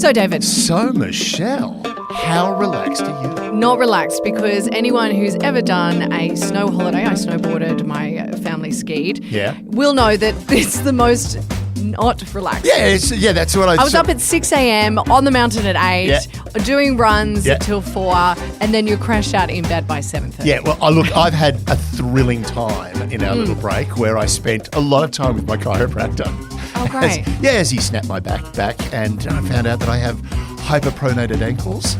So, David. So, Michelle, how relaxed are you? Not relaxed, because anyone who's ever done a snow holiday, I snowboarded, my family skied, will know that it's the most not relaxed. Yeah, that's what I was up at 6 a.m. on the mountain at 8, doing runs till 4, and then you crashed out in bed by 7:30. Yeah, well, I've had a thrilling time in our little break where I spent a lot of time with my chiropractor. Oh, great. As he snapped my back, and I found out that I have hyperpronated ankles.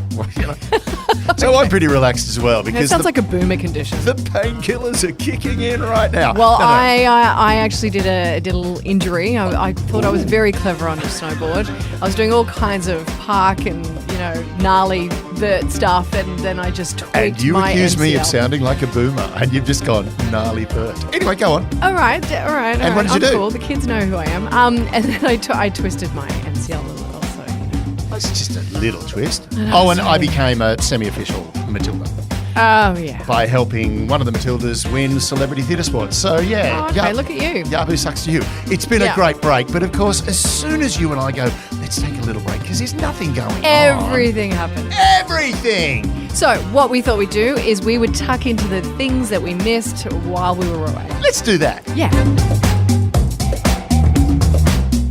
So I'm pretty relaxed as well, because it sounds like a boomer condition. The painkillers are kicking in right now. Well, I actually did a little injury. I thought I was very clever on a snowboard. I was doing all kinds of park and gnarly vert stuff, and then I just tweaked my And you accused me of MCL. sounding like a boomer, and you've just gone gnarly vert. Anyway, go on. All right. And what did you do? Cool. The kids know who I am. And then I twisted my MCL a little. It's just a little twist. And I became a semi-official Matilda. Oh, yeah. By helping one of the Matildas win Celebrity Theatre Sports. So, yeah. Oh, okay, look at you. Yahoo sucks to you. It's been a great break. But, of course, as soon as you and I go, let's take a little break, because there's nothing going on. Everything happened. Everything. So, what we thought we'd do is we would tuck into the things that we missed while we were away. Let's do that. Yeah.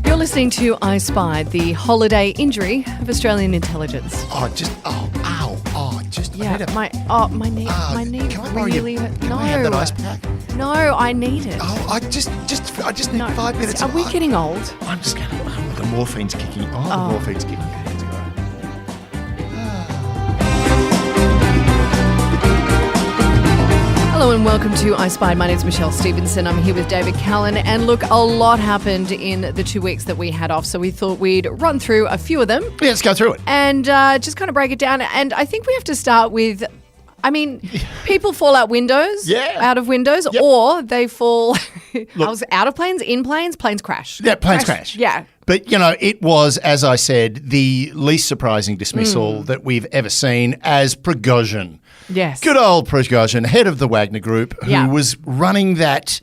You're listening to I Spied, the holiday injury of Australian intelligence. My knee Can I borrow really your, hurt. Can I have that ice pack? No, I need it. Oh, I just need 5 minutes. Are we getting old? I'm just going to... the morphine's kicking. The morphine's kicking. That's all right. Hello and welcome to I Spy. My name's Michelle Stevenson. I'm here with David Callan. And look, a lot happened in the 2 weeks that we had off, so we thought we'd run through a few of them. Yeah, let's go through it. And just kind of break it down. And I think we have to start with, people fall out windows, out of windows, or they fall out of planes, in planes, planes crash. Yeah, planes crash. Yeah. But, it was, as I said, the least surprising dismissal that we've ever seen as Prigozhin. Yes. Good old Prigozhin, head of the Wagner Group, who was running that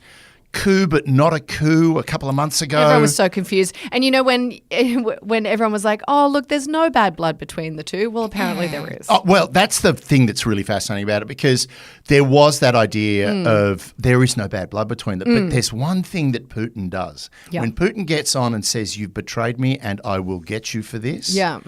coup but not a coup a couple of months ago. Everyone was so confused. And when everyone was like, oh, look, there's no bad blood between the two. Well, apparently there is. Oh, well, that's the thing that's really fascinating about it, because there was that idea of there is no bad blood between them. But there's one thing that Putin does. Yep. When Putin gets on and says, you've betrayed me and I will get you for this. Yeah.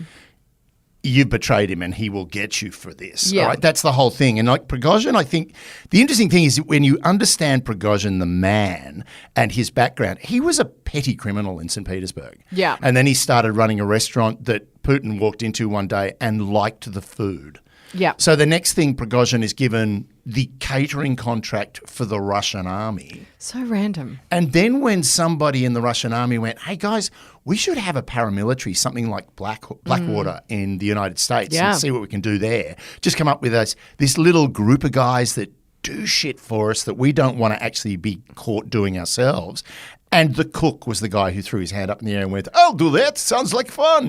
You betrayed him and he will get you for this. Yeah. All right? That's the whole thing. And like Prigozhin, I think the interesting thing is when you understand Prigozhin, the man, and his background, he was a petty criminal in St. Petersburg. Yeah. And then he started running a restaurant that Putin walked into one day and liked the food. Yeah. So the next thing, Prigozhin is given the catering contract for the Russian army. So random. And then when somebody in the Russian army went, hey, guys, we should have a paramilitary, something like Blackwater in the United States, and see what we can do there. Just come up with this little group of guys that do shit for us that we don't want to actually be caught doing ourselves. And the cook was the guy who threw his hand up in the air and went, I'll do that. Sounds like fun.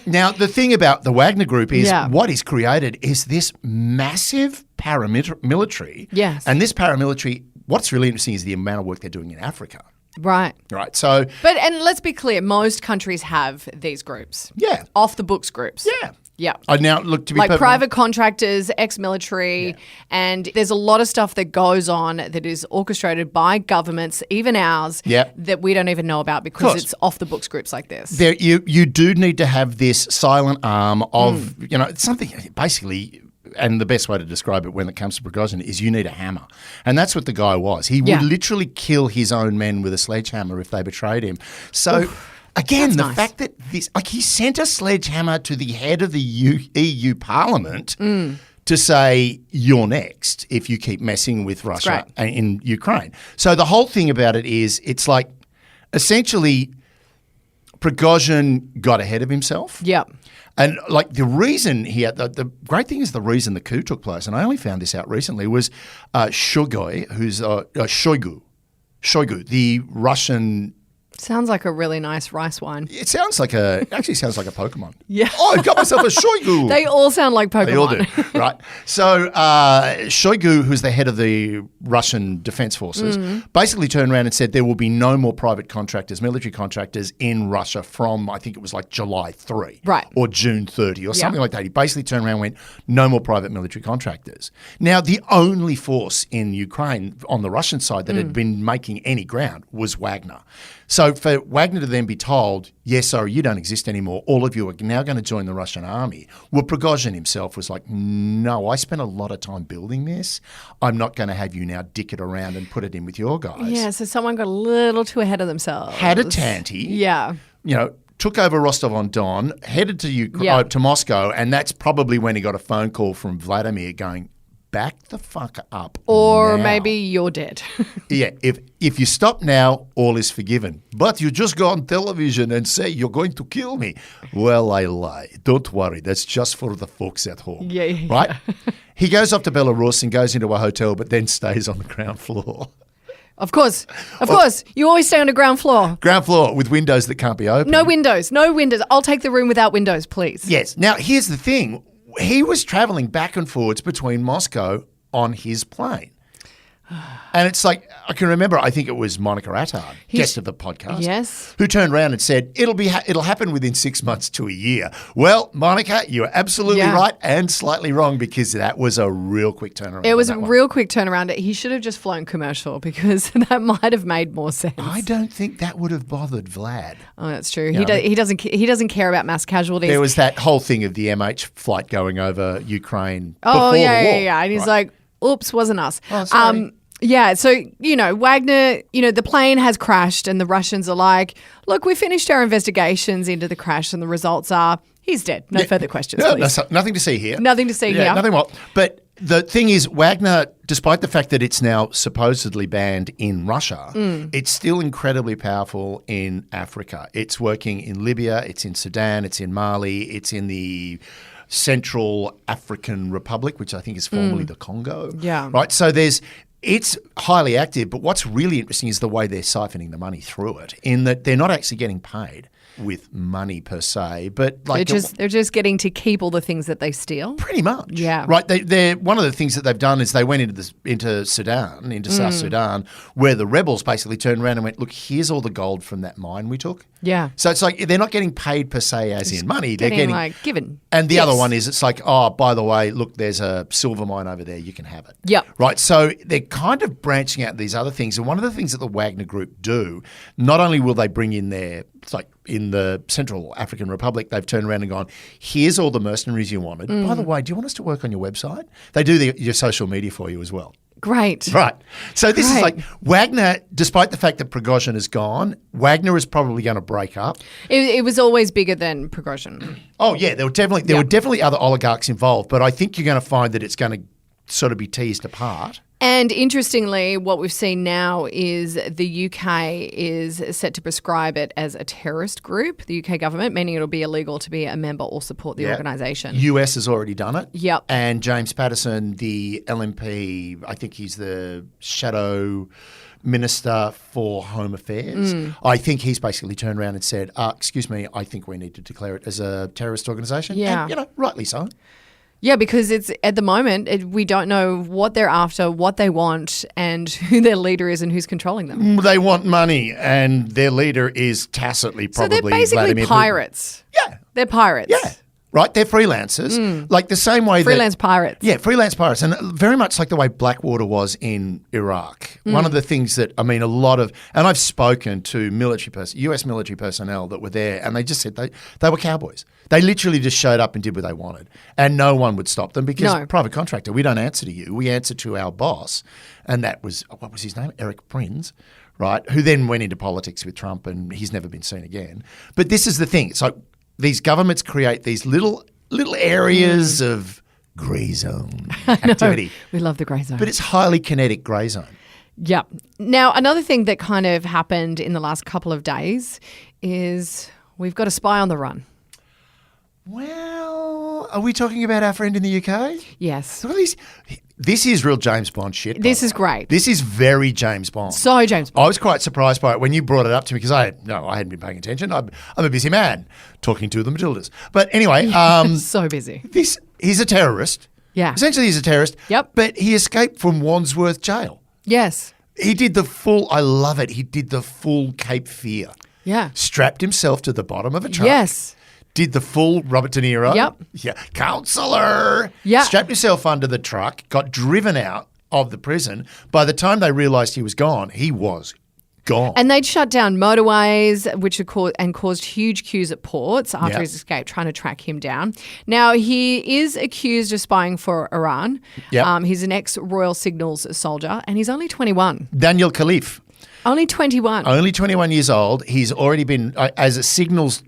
Now, the thing about the Wagner Group is what is created is this massive paramilitary. Yes. And this paramilitary, what's really interesting is the amount of work they're doing in Africa. Right. Right. So. And let's be clear, most countries have these groups. Yeah. Off the books groups. Yeah. Yeah. Now, look, to be like private contractors, ex-military, and there's a lot of stuff that goes on that is orchestrated by governments, even ours, that we don't even know about because it's off the books groups like this. You do need to have this silent arm of, something basically. And the best way to describe it when it comes to Prigozhin is you need a hammer. And that's what the guy was. He would literally kill his own men with a sledgehammer if they betrayed him. So, again, the fact that he sent a sledgehammer to the head of the EU Parliament to say, you're next if you keep messing with Russia in Ukraine. So the whole thing about it is it's like essentially Prigozhin got ahead of himself. Yeah. And like the reason he had the great thing is the reason the coup took place, and I only found this out recently, was Shoigu, the Russian Sounds like a really nice rice wine. It actually sounds like a Pokemon. Yeah. Oh, I've got myself a Shoigu. They all sound like Pokemon. They all do, right? So Shoigu, who's the head of the Russian Defense Forces, basically turned around and said there will be no more private contractors, military contractors in Russia from, I think it was like July 3. Right. Or June 30 or something like that. He basically turned around and went, no more private military contractors. Now, the only force in Ukraine on the Russian side that had been making any ground was Wagner. So for Wagner to then be told, yes, sorry, you don't exist anymore, all of you are now going to join the Russian army. Well, Prigozhin himself was like, no, I spent a lot of time building this. I'm not going to have you now dick it around and put it in with your guys. Yeah, so someone got a little too ahead of themselves. Had a tanty. Yeah. You know, took over Rostov-on-Don, headed to to Moscow, and that's probably when he got a phone call from Vladimir going, back the fuck up. Or now. maybe you're dead. Yeah, if you stop now, all is forgiven. But you just go on television and say you're going to kill me. Well, I lie. Don't worry. That's just for the folks at home. Yeah. Right? He goes off to Belarus and goes into a hotel, but then stays on the ground floor. Of course. You always stay on the ground floor. Ground floor with windows that can't be opened. No windows. I'll take the room without windows, please. Yes. Now, here's the thing. He was traveling back and forwards between Moscow on his plane. And it's like, I can remember, I think it was Monica Attard, guest of the podcast, yes, who turned around and said, it'll happen within 6 months to a year. Well, Monica, you're absolutely right and slightly wrong because that was a real quick turnaround. It was a real quick turnaround. He should have just flown commercial because that might have made more sense. I don't think that would have bothered Vlad. Oh, that's true. He doesn't care about mass casualties. There was that whole thing of the MH flight going over Ukraine before the war. Yeah. And he's like, oops, wasn't us. Oh, sorry. Yeah, so, Wagner, the plane has crashed and the Russians are like, look, we finished our investigations into the crash and the results are he's dead. No further questions, please. Nothing to see here. Nothing to see here. Nothing more. But the thing is, Wagner, despite the fact that it's now supposedly banned in Russia, it's still incredibly powerful in Africa. It's working in Libya, it's in Sudan, it's in Mali, it's in the Central African Republic, which I think is formerly the Congo. Yeah. Right? So it's highly active, but what's really interesting is the way they're siphoning the money through it, in that they're not actually getting paid with money per se, but like they're just getting to keep all the things that they steal. Pretty much, yeah. Right. They're one of the things that they've done is they went into Sudan, into South Sudan, where the rebels basically turned around and went, "Look, here's all the gold from that mine we took." Yeah. So it's like they're not getting paid per se as in money. They're getting like given. And the other one is it's like, oh, by the way, look, there's a silver mine over there. You can have it. Yep. Right. So they're kind of branching out these other things. And one of the things that the Wagner Group do, not only will they bring in it's like in the Central African Republic, they've turned around and gone, here's all the mercenaries you wanted. By the way, do you want us to work on your website? They do your social media for you as well. Great. Right. So this is like Wagner, despite the fact that Prigozhin is gone, Wagner is probably going to break up. It was always bigger than Prigozhin. Oh, yeah. There were definitely other oligarchs involved, but I think you're going to find that it's going to sort of be teased apart. And interestingly, what we've seen now is the UK is set to prescribe it as a terrorist group, the UK government, meaning it'll be illegal to be a member or support the organisation. US has already done it. Yep. And James Patterson, the LNP, I think he's the shadow Minister for Home Affairs. I think he's basically turned around and said, excuse me, I think we need to declare it as a terrorist organisation. Yeah. And, rightly so. Yeah, because it's at the moment, we don't know what they're after, what they want, and who their leader is and who's controlling them. They want money, and their leader is tacitly probably So they're basically Vladimir pirates. Putin. Yeah. They're pirates. Yeah. Right? They're freelancers. Like the same way Freelance pirates. Yeah, freelance pirates. And very much like the way Blackwater was in Iraq. One of the things that, and I've spoken to US military personnel that were there, and they just said they were cowboys. They literally just showed up and did what they wanted. And no one would stop them because private contractor, we don't answer to you. We answer to our boss. And that was, what was his name? Eric Prinz. Right? Who then went into politics with Trump and he's never been seen again. But this is the thing. It's like, these governments create these little areas of grey zone activity. We love the grey zone. But it's highly kinetic grey zone. Yep. Now, another thing that kind of happened in the last couple of days is we've got a spy on the run. Well, are we talking about our friend in the UK? Yes. This is real James Bond shit. This is great. This is very James Bond. So James Bond. I was quite surprised by it when you brought it up to me because I hadn't been paying attention. I'm a busy man talking to the Matildas. But anyway, So busy. He's a terrorist. Yeah. Essentially, he's a terrorist. Yep. But he escaped from Wandsworth Jail. Yes. He did the full, I love it, he did the full Cape Fear. Yeah. Strapped himself to the bottom of a truck. Yes. Did the full Robert De Niro. Yep. Yeah. Counselor. Yeah. Strapped himself under the truck, got driven out of the prison. By the time they realised he was gone, he was gone. And they'd shut down motorways, which had caused huge queues at ports after his escape, trying to track him down. Now, he is accused of spying for Iran. Yep. He's an ex-Royal Signals soldier, and he's only 21. Daniel Khalif. Only 21. Only 21 years old. He's already been, as a signals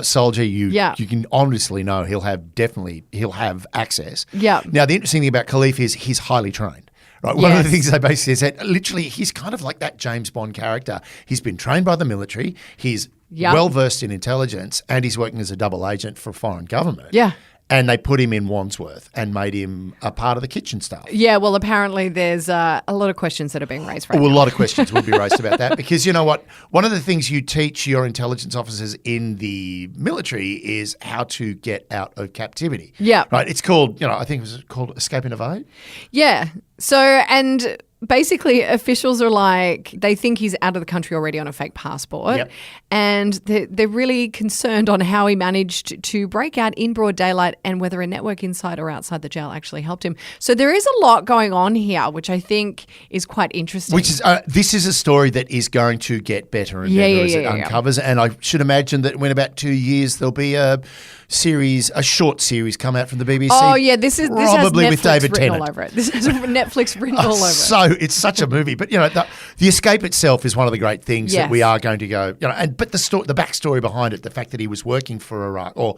soldier, you can honestly know he'll have access. Yeah. Now, the interesting thing about Khalif is he's highly trained. Right. One of the things they basically said, literally, he's kind of like that James Bond character. He's been trained by the military. He's well versed in intelligence, and he's working as a double agent for a foreign government. Yeah. And they put him in Wandsworth and made him a part of the kitchen staff. Yeah, well, apparently there's a lot of questions that are being raised right now. A lot of questions will be raised about that because you know what? One of the things you teach your intelligence officers in the military is how to get out of captivity. Yeah. Right? It's called, I think it was called Escape and Evade. Yeah. So, and basically officials are like, they think he's out of the country already on a fake passport. Yep. And they're really concerned on how he managed to break out in broad daylight and whether a network inside or outside the jail actually helped him. So there is a lot going on here, which I think is quite interesting. Which is, this is a story that is going to get better and better as it uncovers. And I should imagine that in about 2 years, there'll be a short series come out from the BBC. Oh yeah, this has Netflix with David written Tennant all over it. This has Netflix written all over it. So it's such a movie, but the escape itself is one of the great things that we are going to go. But the backstory behind it, the fact that he was working for Iraq, or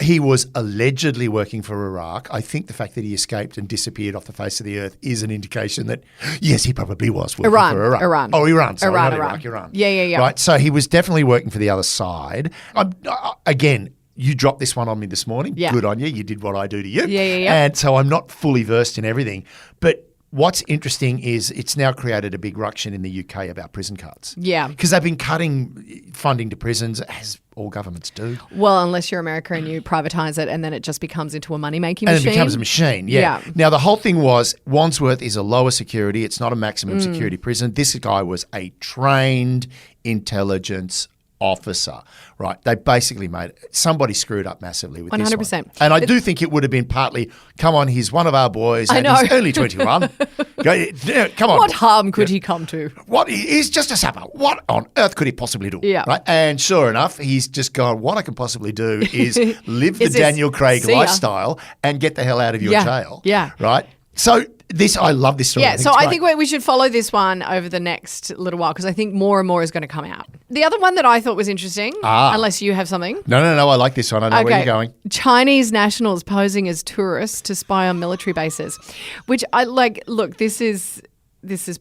he was allegedly working for Iraq. I think the fact that he escaped and disappeared off the face of the earth is an indication that yes, he probably was working for Iraq. Iran. Oh, Iran. Sorry, Iran. not Iraq. Iran. Yeah. Right. So he was definitely working for the other side. Again. You dropped this one on me this morning. Yeah. Good on you. You did what I do to you. Yeah. And so I'm not fully versed in everything. But what's interesting is it's now created a big ruction in the UK about prison cuts. Yeah. Because they've been cutting funding to prisons, as all governments do. Well, unless you're America and you privatise it and then it just becomes into a money-making machine. And it becomes a machine, yeah. Now, the whole thing was Wandsworth is a lower security. It's not a maximum security prison. This guy was a trained intelligence officer, right? They basically somebody screwed up massively with 100%. This one. And I do think it would have been partly, come on, he's one of our boys and he's only 21. Come on. What harm could he come to? He's just a sapper. What on earth could he possibly do? Yeah. Right? And sure enough, he's just gone, what I can possibly do is live the Daniel Craig lifestyle and get the hell out of your jail. Yeah. Right? So I love this story. Yeah, I think we should follow this one over the next little while because I think more and more is going to come out. The other one that I thought was interesting, unless you have something. No, I like this one. I know where you're going. Chinese nationals posing as tourists to spy on military bases, which I like. Look, this is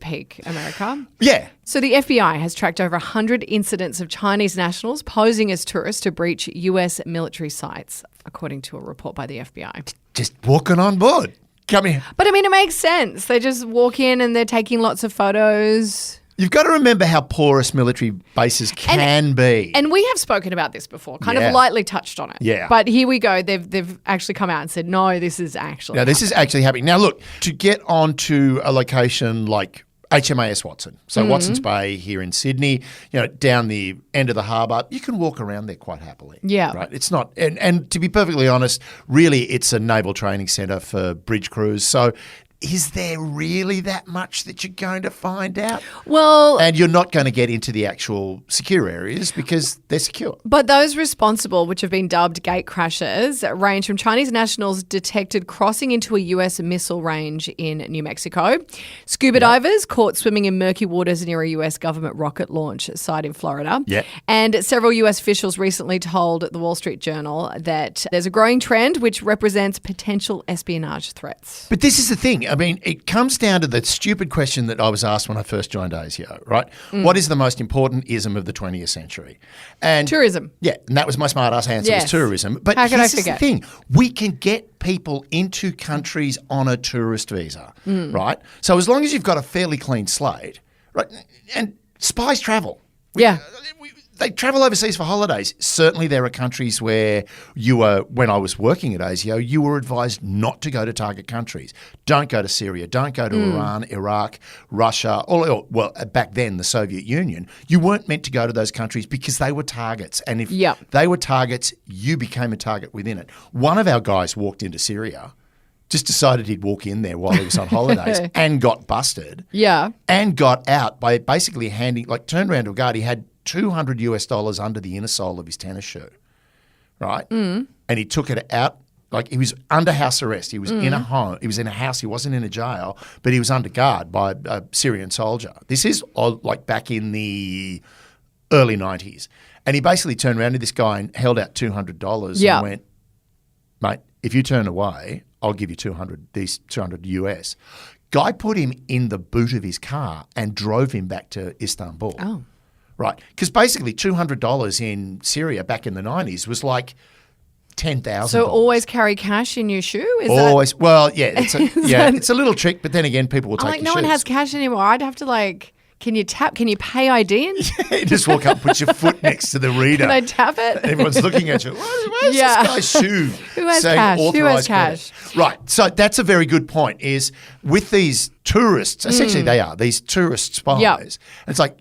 peak America. Yeah. So the FBI has tracked over 100 incidents of Chinese nationals posing as tourists to breach US military sites, according to a report by the FBI. Just walking on board. Come here. But I mean, it makes sense. They just walk in and they're taking lots of photos. You've got to remember how porous military bases can be. And we have spoken about this before, kind of lightly touched on it. Yeah. But here we go. They've actually come out and said, no, this is actually happening. This is actually happening. Now, look, to get onto a location like HMAS Watson. So Watson's Bay here in Sydney, down the end of the harbour, you can walk around there quite happily. Yeah. Right. It's not, and to be perfectly honest, really it's a naval training centre for bridge crews. So is there really that much that you're going to find out? Well... And you're not going to get into the actual secure areas because they're secure. But those responsible, which have been dubbed gate crashers, range from Chinese nationals detected crossing into a US missile range in New Mexico, scuba divers caught swimming in murky waters near a US government rocket launch site in Florida, and several US officials recently told the Wall Street Journal that there's a growing trend which represents potential espionage threats. But this is the thing. thing. I mean, it comes down to the stupid question that I was asked when I first joined ASIO, right? What is the most important ism of the 20th century? And tourism. Yeah, and that was my smart ass answer, was tourism. But how could I here's forget? the thing. We can get people into countries on a tourist visa, right? So as long as you've got a fairly clean slate, right? And spies travel. They travel overseas for holidays. Certainly there are countries where when I was working at ASIO, you were advised not to go to target countries. Don't go to Syria. Don't go to Iran, Iraq, Russia, or back then the Soviet Union. You weren't meant to go to those countries because they were targets. And if they were targets, you became a target within it. One of our guys walked into Syria, just decided he'd walk in there while he was on holidays and got busted. Yeah. And got out by basically turned around to a guard. He had $200 under the inner sole of his tennis shoe, right? And he took it out, like he was under house arrest. He was in a home. He was in a house. He wasn't in a jail, but he was under guard by a Syrian soldier. This is like back in the early 90s. And he basically turned around to this guy and held out $200 and went, mate, if you turn away, I'll give you $200 US. Guy put him in the boot of his car and drove him back to Istanbul. Oh. Right, because basically $200 in Syria back in the 90s was like $10,000. So always carry cash in your shoe? Always. Well, yeah, it's a little trick, but then again, people will take your no shoes. one has cash anymore. I'd have to can you pay ID in? You just walk up, put your foot next to the reader. Can I tap it? Everyone's looking at you. Where's this guy's shoe? Who has saying cash? Who has authorised cash? credit? Right. So that's a very good point, is with these tourists, essentially they are, these tourist spies. It's like,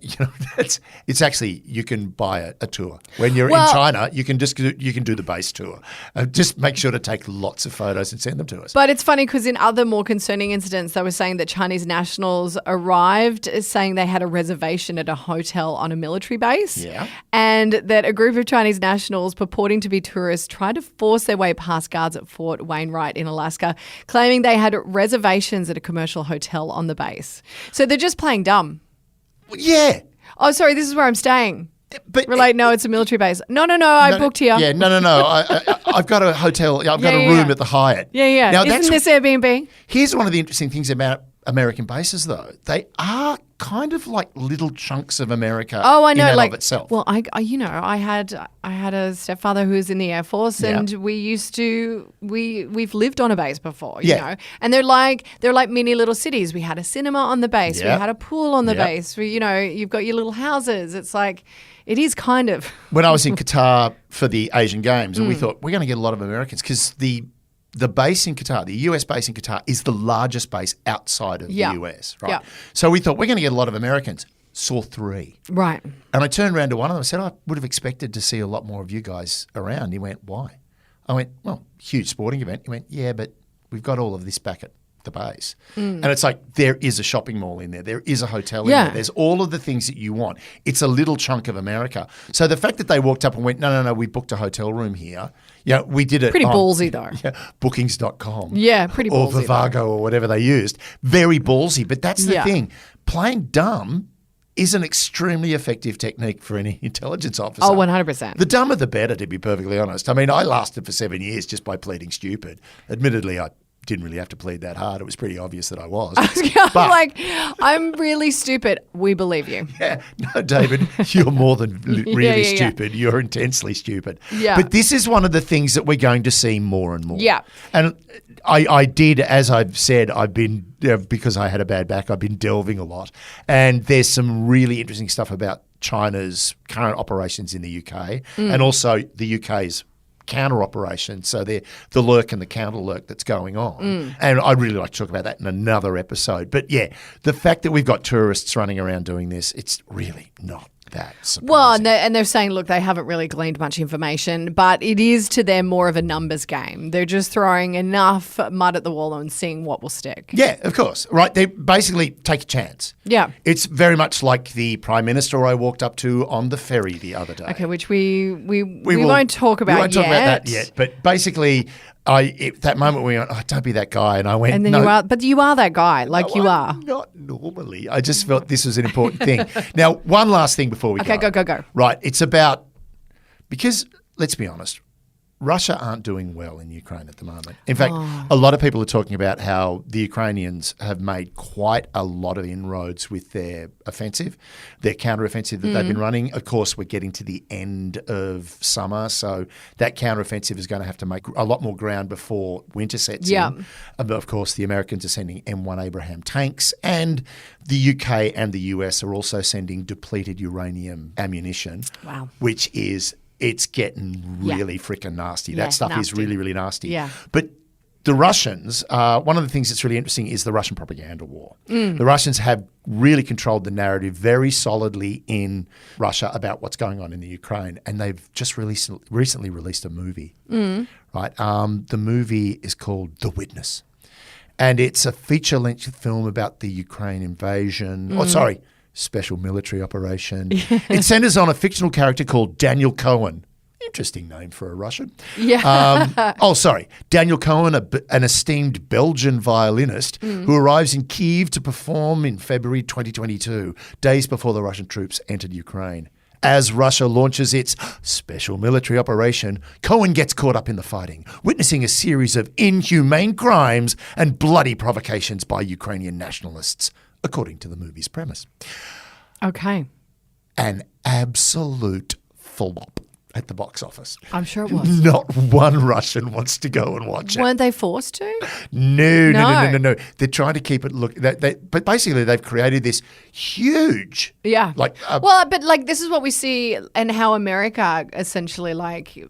it's actually, you can buy a tour. When you're in China, you can do the base tour. Just make sure to take lots of photos and send them to us. But it's funny because in other more concerning incidents, they were saying that Chinese nationals arrived saying they had a reservation at a hotel on a military base. Yeah. And that a group of Chinese nationals purporting to be tourists tried to force their way past guards at Fort Wainwright in Alaska, claiming they had reservations at a commercial hotel on the base. So they're just playing dumb. Yeah. Oh, sorry, this is where I'm staying. But we're like, no, it's a military base. No, I booked here. Yeah, no. I've got a hotel. I've got a room at the Hyatt. Yeah. Now, isn't this Airbnb? Here's one of the interesting things about American bases, though. They are kind of like little chunks of America. Oh, I know, in and of itself. Well, I had a stepfather who was in the Air Force, and we've lived on a base before, you know. And they're like mini little cities. We had a cinema on the base. We had a pool on the base. You've got your little houses. It's like, it is kind of. When I was in Qatar for the Asian Games, we thought we're going to get a lot of Americans because the base in Qatar, the US base in Qatar, is the largest base outside of the US, right? Yeah. So we thought we're going to get a lot of Americans. Saw 3. Right. And I turned around to one of them and said, I would have expected to see a lot more of you guys around. He went, why? I went, well, huge sporting event. He went, yeah, but we've got all of this back at the base. And it's like, there is a shopping mall in there. There is a hotel in there. There's all of the things that you want. It's a little chunk of America. So the fact that they walked up and went, no, we booked a hotel room here. Yeah, we did it. Pretty ballsy though. Yeah, bookings.com. Yeah, pretty ballsy. Or Vivago or whatever they used. Very ballsy. But that's the thing. Playing dumb is an extremely effective technique for any intelligence officer. Oh, 100%. The dumber the better, to be perfectly honest. I mean, I lasted for 7 years just by pleading stupid. Admittedly, I didn't really have to plead that hard. It was pretty obvious that I was. I'm really stupid. We believe you. Yeah. No, David, you're more than really stupid. You're intensely stupid. Yeah. But this is one of the things that we're going to see more and more. Yeah. And I did, as I've said, I've been, because I had a bad back, I've been delving a lot. And there's some really interesting stuff about China's current operations in the UK and also the UK's counter operation, so the lurk and the counter lurk that's going on. And I'd really like to talk about that in another episode. But yeah, the fact that we've got tourists running around doing this, it's really not that surprising. Well, and they're saying, look, they haven't really gleaned much information, but it is to them more of a numbers game. They're just throwing enough mud at the wall and seeing what will stick. Yeah, of course. Right. They basically take a chance. Yeah. It's very much like the Prime Minister I walked up to on the ferry the other day. Okay, which we won't talk about yet. We won't talk about that yet. But basically, that moment we went, oh, don't be that guy. And I went, and then no. you are that guy, you are. Not normally. I just felt this was an important thing. Now, one last thing before we go. Okay, go. Right. It's about, because let's be honest, Russia aren't doing well in Ukraine at the moment. In fact, a lot of people are talking about how the Ukrainians have made quite a lot of inroads with their offensive, their counteroffensive that they've been running. Of course, we're getting to the end of summer, so that counteroffensive is going to have to make a lot more ground before winter sets in. But of course, the Americans are sending M1 Abraham tanks, and the UK and the US are also sending depleted uranium ammunition, which is... It's getting really freaking nasty. That stuff is really, really nasty. Yeah. But the Russians, one of the things that's really interesting is the Russian propaganda war. The Russians have really controlled the narrative very solidly in Russia about what's going on in the Ukraine, and they've just recently released a movie. Right? The movie is called The Witness, and it's a feature-length film about the Ukraine invasion. Special military operation. It centers on a fictional character called Daniel Cohen. Interesting name for a Russian. Daniel Cohen, an esteemed Belgian violinist who arrives in Kyiv to perform in February 2022, days before the Russian troops entered Ukraine. As Russia launches its special military operation, Cohen gets caught up in the fighting, witnessing a series of inhumane crimes and bloody provocations by Ukrainian nationalists, according to the movie's premise. Okay. An absolute flop at the box office. I'm sure it was. Not one Russian wants to go and watch it. Weren't they forced to? No. They're trying to keep it but basically they've created this huge... this is what we see and how America essentially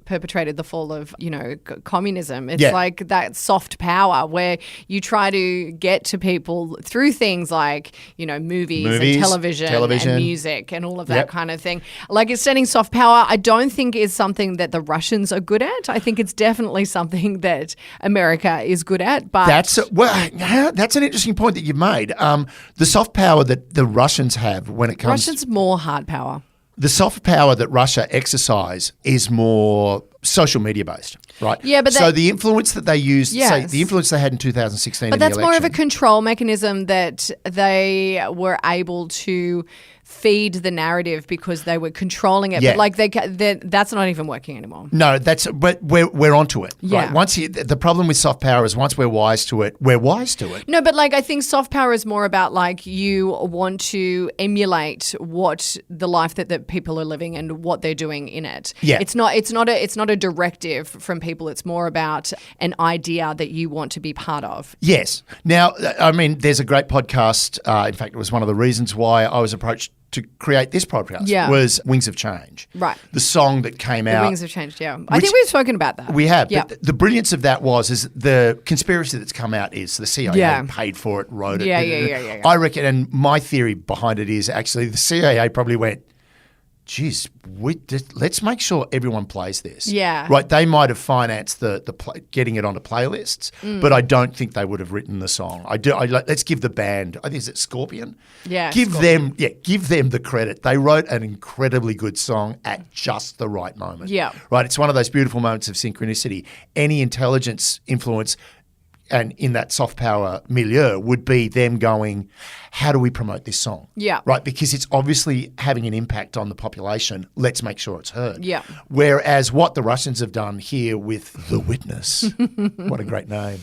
perpetrated the fall of, communism. It's like that soft power where you try to get to people through things like, movies and television and music and all of that kind of thing. Like extending soft power, I don't think is something that the Russians are good at. I think it's definitely something that America is good at. But that's an interesting point that you've made. The soft power that the Russians have when it comes... Russians more hard power. The soft power that Russia exercise is more social media based, right? Yeah, but so the influence that they used, say the influence they had in 2016 but in the that's election, more of a control mechanism that they were able to feed the narrative because they were controlling it. Yeah. But that's not even working anymore. No, but we're onto it. Yeah. Right? The problem with soft power is once we're wise to it, we're wise to it. No, but I think soft power is more about you want to emulate what the life that people are living and what they're doing in it. Yeah. It's not a directive from people. It's more about an idea that you want to be part of. Yes. Now, I mean, there's a great podcast. In fact, it was one of the reasons why I was approached to create this podcast was Wings of Change. Right. The song that came out. Wings of Change, yeah. I think we've spoken about that. We have. But the brilliance of that is the conspiracy that's come out is the CIA paid for it, wrote it. Yeah. I reckon, and my theory behind it is actually the CIA probably went, geez, let's make sure everyone plays this. Yeah. Right. They might have financed getting it onto playlists, but I don't think they would have written the song. Let's give the band, I think is it Scorpion? Yeah. Give them the credit. They wrote an incredibly good song at just the right moment. Yeah. Right. It's one of those beautiful moments of synchronicity. Any intelligence influence and in that soft power milieu would be them going, how do we promote this song? Yeah. Right, because it's obviously having an impact on the population. Let's make sure it's heard. Yeah. Whereas what the Russians have done here with The Witness, what a great name.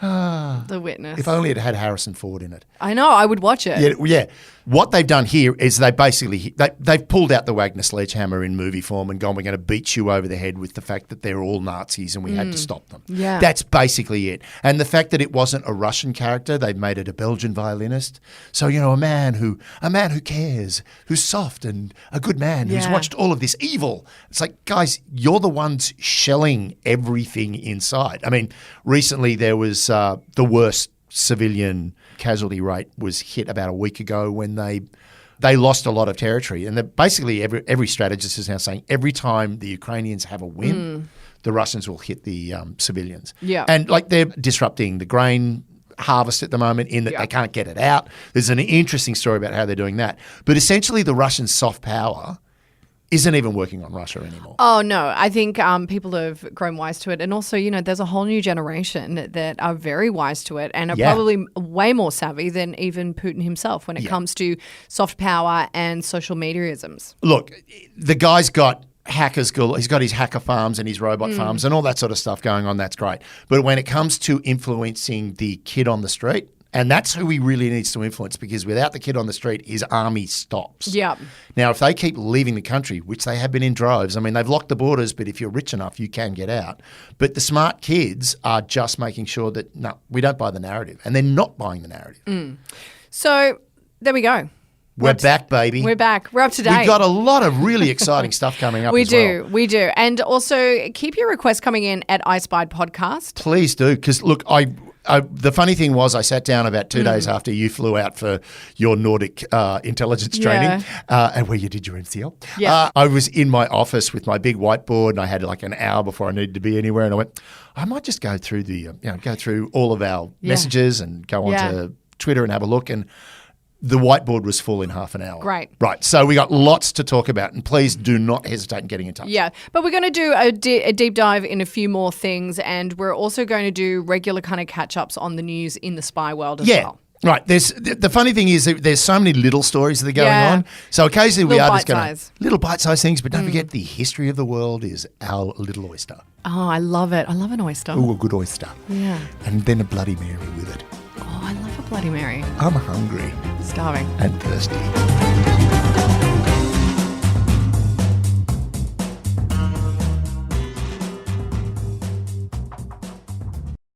The Witness. If only it had Harrison Ford in it. I know, I would watch it. Yeah. What they've done here is they've pulled out the Wagner sledgehammer in movie form and gone, we're going to beat you over the head with the fact that they're all Nazis and we had to stop them. Yeah. That's basically it. And the fact that it wasn't a Russian character, they've made it a Belgian violinist. So, a man who cares, who's soft and a good man, who's watched all of this evil. It's like, guys, you're the ones shelling everything inside. I mean, recently there was the worst civilian casualty rate was hit about a week ago when they lost a lot of territory. And basically every strategist is now saying every time the Ukrainians have a win, the Russians will hit the civilians. Yeah. And they're disrupting the grain harvest at the moment in that they can't get it out. There's an interesting story about how they're doing that. But essentially the Russian soft power isn't even working on Russia anymore. Oh, no. I think people have grown wise to it. And also, there's a whole new generation that are very wise to it and are probably way more savvy than even Putin himself when it comes to soft power and social media-isms. Look, the guy's got hacker school. He's got his hacker farms and his robot farms and all that sort of stuff going on. That's great. But when it comes to influencing the kid on the street, and that's who he really needs to influence, because without the kid on the street, his army stops. Yeah. Now, if they keep leaving the country, which they have been in droves, I mean, they've locked the borders, but if you're rich enough, you can get out. But the smart kids are just making sure that, no, we don't buy the narrative. And they're not buying the narrative. So there we go. We're back, baby. We're back. We're up to date. We've got a lot of really exciting stuff coming up We as do. well. We do. And also keep your requests coming in at I Spied Podcast. Please do, because look, the funny thing was I sat down about 2 days after you flew out for your Nordic intelligence training and where you did your MCL. Yeah. I was in my office with my big whiteboard and I had like an hour before I needed to be anywhere, and I went, I might just go through go through all of our messages and go onto Twitter and have a look, and the whiteboard was full in half an hour. Great. Right. So we got lots to talk about, and please do not hesitate in getting in touch. Yeah, but we're going to do a deep dive in a few more things, and we're also going to do regular kind of catch-ups on the news in the spy world as well. Right. The funny thing is that there's so many little stories that are going on. So occasionally we are just going to little bite-sized things, but don't forget the history of the world is our little oyster. Oh, I love it. I love an oyster. Ooh, a good oyster. Yeah. And then a Bloody Mary with it. Oh, I love a Bloody Mary. I'm hungry. Starving. And thirsty.